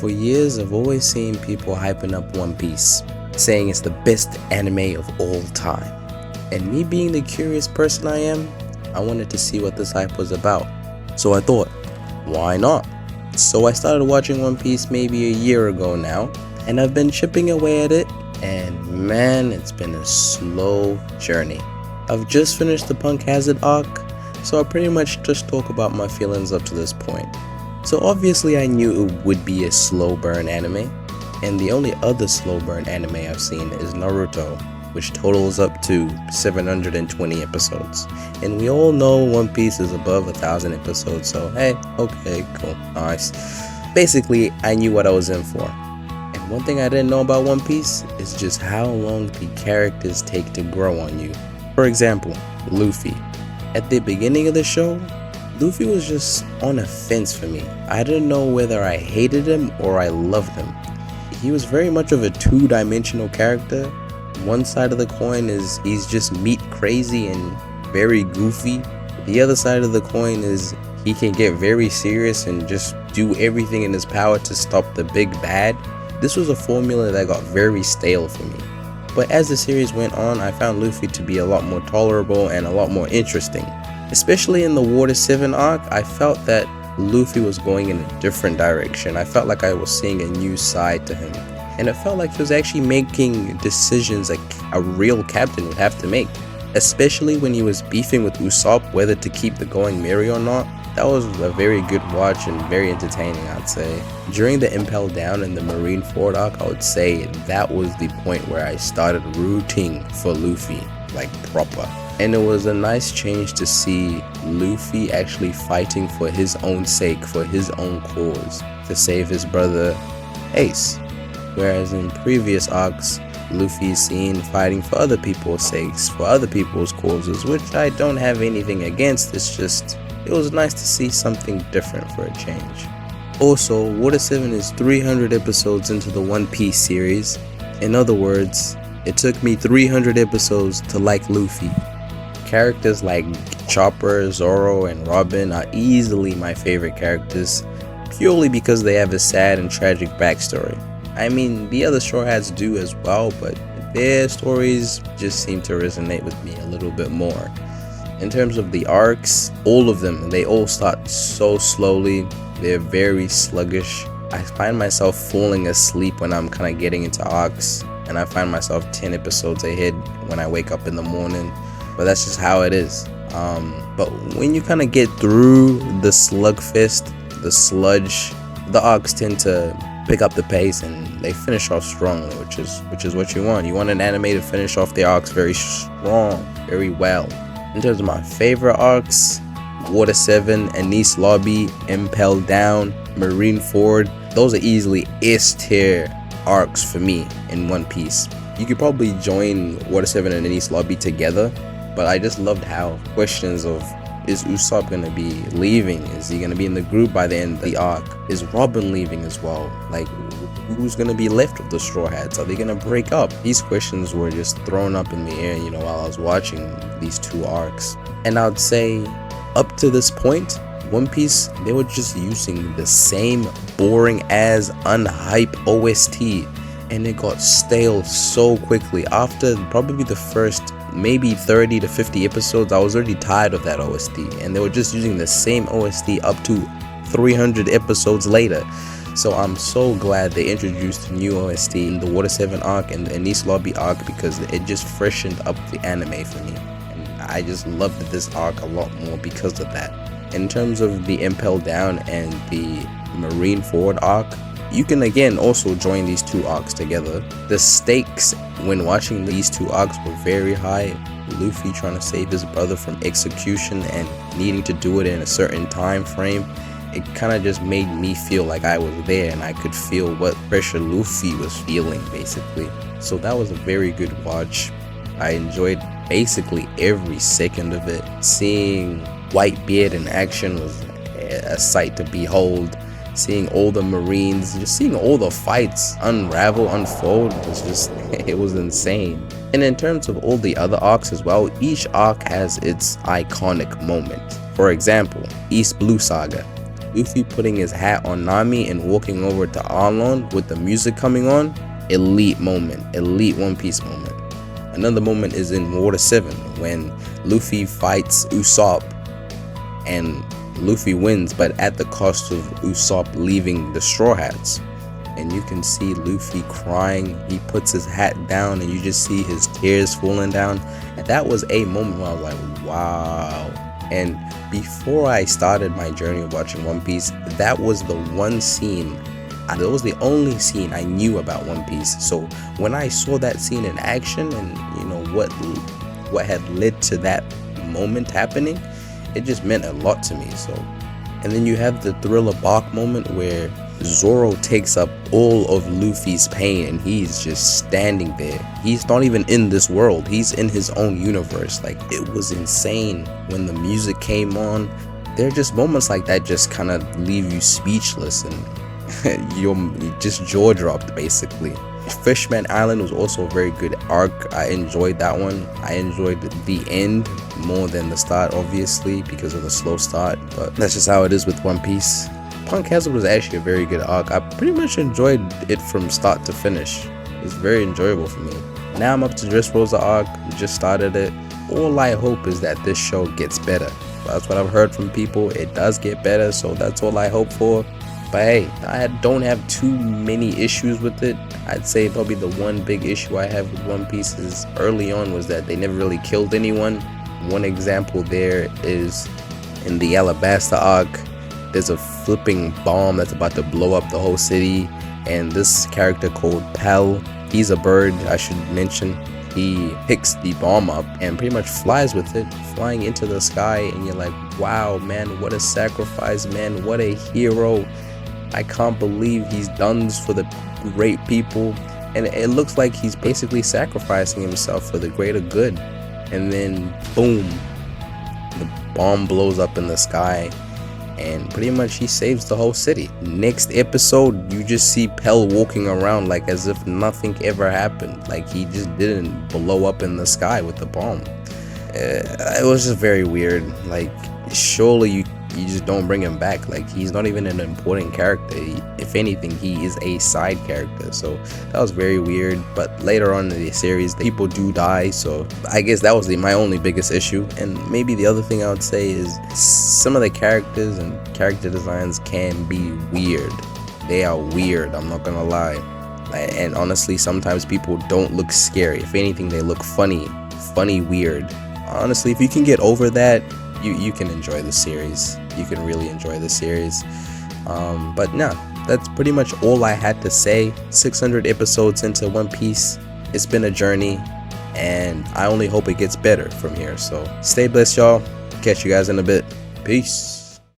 For years, I've always seen people hyping up One Piece, saying it's the best anime of all time. And me being the curious person I am, I wanted to see what this hype was about. So I thought, why not? So I started watching One Piece maybe a year ago now, and I've been chipping away at it, and man, it's been a slow journey. I've just finished the Punk Hazard arc, so I'll pretty much just talk about my feelings up to this point. So obviously I knew it would be a slow burn anime, and the only other slow burn anime I've seen is Naruto, which totals up to 720 episodes. And we all know One Piece is above 1,000 episodes, so hey, okay, cool, nice. Basically, I knew what I was in for. And one thing I didn't know about One Piece is just how long the characters take to grow on you. For example, Luffy. At the beginning of the show, Luffy was just on a fence for me. I didn't know whether I hated him or I loved him. He was very much of a two-dimensional character. One side of the coin is he's just meat crazy and very goofy. The other side of the coin is he can get very serious and just do everything in his power to stop the big bad. This was a formula that got very stale for me. But as the series went on, I found Luffy to be a lot more tolerable and a lot more interesting. Especially in the Water 7 arc, I felt that Luffy was going in a different direction. I felt like I was seeing a new side to him. And it felt like he was actually making decisions like a real captain would have to make. Especially when he was beefing with Usopp whether to keep the going merry or not. That was a very good watch and very entertaining, I'd say. During the Impel Down and the Marineford arc, I would say that was the point where I started rooting for Luffy, like proper. And it was a nice change to see Luffy actually fighting for his own sake, for his own cause, to save his brother Ace. Whereas in previous arcs, Luffy is seen fighting for other people's sakes, for other people's causes, which I don't have anything against. It's just, it was nice to see something different for a change. Also, Water 7 is 300 episodes into the One Piece series. In other words, it took me 300 episodes to like Luffy. Characters like Chopper, Zoro, and Robin are easily my favorite characters, purely because they have a sad and tragic backstory. I mean, the other Straw Hats do as well, but their stories just seem to resonate with me a little bit more. In terms of the arcs, all of them, they all start so slowly, they're very sluggish. I find myself falling asleep when I'm kind of getting into arcs, and I find myself 10 episodes ahead when I wake up in the morning. But that's just how it is. But when you kind of get through the slugfest, the sludge, the arcs tend to pick up the pace and they finish off strongly, which is what you want. You want an anime to finish off the arcs very strong, very well. In terms of my favorite arcs, Water 7, Enies Lobby, Impel Down, Marineford, those are easily S tier arcs for me in One Piece. You could probably join Water 7 and Enies Lobby together, but I just loved how questions of, is Usopp going to be leaving? Is he going to be in the group by the end of the arc? Is Robin leaving as well? Like, who's going to be left of the Straw Hats? Are they going to break up? These questions were just thrown up in the air, while I was watching these two arcs. And I would say, up to this point, One Piece, they were just using the same boring as unhype OST. And it got stale so quickly. After probably the first maybe 30 to 50 episodes, I was already tired of that OST, and they were just using the same OST up to 300 episodes later. So I'm so glad they introduced a new OST in the Water 7 arc and the Enies Lobby arc, because it just freshened up the anime for me, and I just loved this arc a lot more because of that. In terms of the Impel Down and the Marineford arc, you can again also join these two arcs together. The stakes when watching these two arcs were very high. Luffy trying to save his brother from execution and needing to do it in a certain time frame. It kind of just made me feel like I was there, and I could feel what pressure Luffy was feeling basically. So that was a very good watch. I enjoyed basically every second of it. Seeing Whitebeard in action was a sight to behold. Seeing all the Marines, just seeing all the fights unravel, unfold, was just, it was insane. And in terms of all the other arcs as well, each arc has its iconic moment. For example, East Blue Saga. Luffy putting his hat on Nami and walking over to Arlong with the music coming on, elite moment, elite One Piece moment. Another moment is in Water 7 when Luffy fights Usopp and Luffy wins, but at the cost of Usopp leaving the Straw Hats. And you can see Luffy crying. He puts his hat down and you just see his tears falling down. And that was a moment where I was like, wow. And before I started my journey of watching One Piece, that was the one scene, that was the only scene I knew about One Piece. So when I saw that scene in action and you know what had led to that moment happening, it just meant a lot to me. So, and then you have the Thriller Bark moment where Zoro takes up all of Luffy's pain and he's just standing there. He's not even in this world, he's in his own universe. Like, it was insane when the music came on. There are just moments like that just kind of leave you speechless and you're just jaw dropped basically. Fishman Island was also a very good arc. I enjoyed that one. I enjoyed the end more than the start, obviously, because of the slow start, but that's just how it is with One Piece. Punk Hazard was actually a very good arc. I pretty much enjoyed it from start to finish. It was very enjoyable for me. Now I'm up to Dressrosa arc, just started it. All I hope is that this show gets better. That's what I've heard from people. It does get better, so that's all I hope for. But hey, I don't have too many issues with it. I'd say probably the one big issue I have with One Piece is early on was that they never really killed anyone. One example there is in the Alabasta arc. There's a flipping bomb that's about to blow up the whole city, and this character called Pell, he's a bird, I should mention. He picks the bomb up and pretty much flies with it, flying into the sky, and you're like, wow, man, what a sacrifice, man, what a hero. I can't believe he's done this for the great people, and it looks like he's basically sacrificing himself for the greater good. And then boom, the bomb blows up in the sky and pretty much he saves the whole city. Next episode, you just see Pell walking around like as if nothing ever happened, like he just didn't blow up in the sky with the bomb. It was just very weird. Like, surely you just don't bring him back. Like, he's not even an important character. If anything, he is a side character. So that was very weird. But later on in the series, people do die, so I guess that was my only biggest issue. And maybe the other thing I would say is some of the characters and character designs can be weird. They are weird, I'm not gonna lie. And honestly, sometimes people don't look scary. If anything, they look funny weird. Honestly, if you can get over that, you can enjoy the series. You can really enjoy the series. But no, that's pretty much all I had to say. 600 episodes into One Piece. It's been a journey, and I only hope it gets better from here. So stay blessed, y'all. Catch you guys in a bit. Peace.